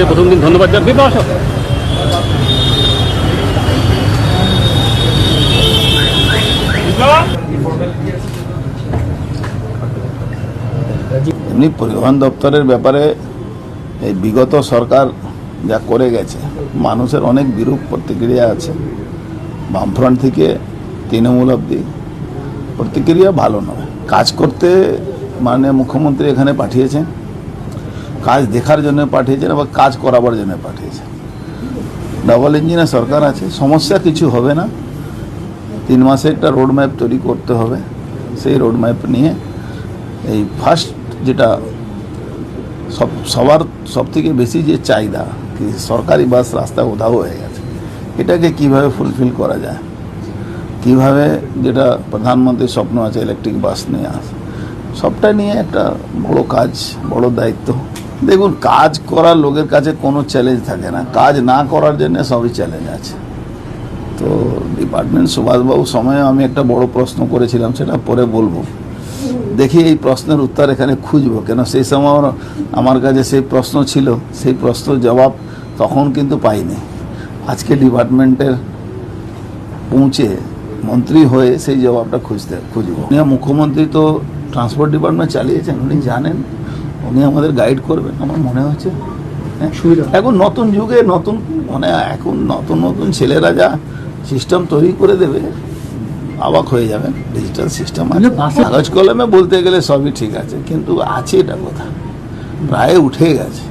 প্রথম দিন ধন্যবাদ জানাই। এমনি পরিবহন দপ্তরের ব্যাপারে এই বিগত সরকার যা করে গেছে মানুষের অনেক বিরূপ প্রতিক্রিয়া আছে। বামফ্রন্ট থেকে তৃণমূল অবধি প্রতিক্রিয়া ভালো নয়। কাজ করতে মাননীয় মুখ্যমন্ত্রী এখানে পাঠিয়েছেন, কাজ দেখার জন্য পাঠিয়েছেন, আবার কাজ করাবার জন্য পাঠিয়েছেন। ডাবল ইঞ্জিনের সরকার আছে, সমস্যা কিছু হবে না। 3 মাসে একটা রোড ম্যাপ তৈরি করতে হবে। সেই রোড ম্যাপ নিয়ে এই ফার্স্ট যেটা সবার সবথেকে বেশি যে চাহিদা কি সরকারি বাস রাস্তা উধাও হয়ে গেছে, এটাকে কিভাবে ফুলফিল করা যায়, কিভাবে যেটা প্রধানমন্ত্রীর স্বপ্ন আছে ইলেকট্রিক বাস নিয়ে আসে, সবটা নিয়ে একটা বড় কাজ, বড় দায়িত্ব। দেখুন, কাজ করার লোকের কাছে কোনো চ্যালেঞ্জ থাকে না, কাজ না করার জন্য সবই চ্যালেঞ্জ আছে। তো ডিপার্টমেন্ট সুভাষবাবুর সময়ে আমি একটা বড় প্রশ্ন করেছিলাম, সেটা পরে বলবো। দেখি এই প্রশ্নের উত্তর এখানে খুঁজবো, কেন সেই সময় আমার কাছে সেই প্রশ্ন ছিল, সেই প্রশ্নের জবাব তখন কিন্তু পাইনি। আজকে ডিপার্টমেন্টের পৌঁছে মন্ত্রী হয়ে সেই জবাবটা খুঁজবো। মুখ্যমন্ত্রী তো ট্রান্সপোর্ট ডিপার্টমেন্ট চালিয়েছেন, উনি জানেন, উনি আমাদের গাইড করবেন আমার মনে হচ্ছে। এখন নতুন যুগে নতুন এখন নতুন ছেলেরা যা সিস্টেম তৈরি করে দেবে, অবাক হয়ে যাবেন। ডিজিটাল সিস্টেম আছে, কাগজ কলমে বলতে গেলে সবই ঠিক আছে, কিন্তু আছে এটা কথা প্রায় উঠে গেছে।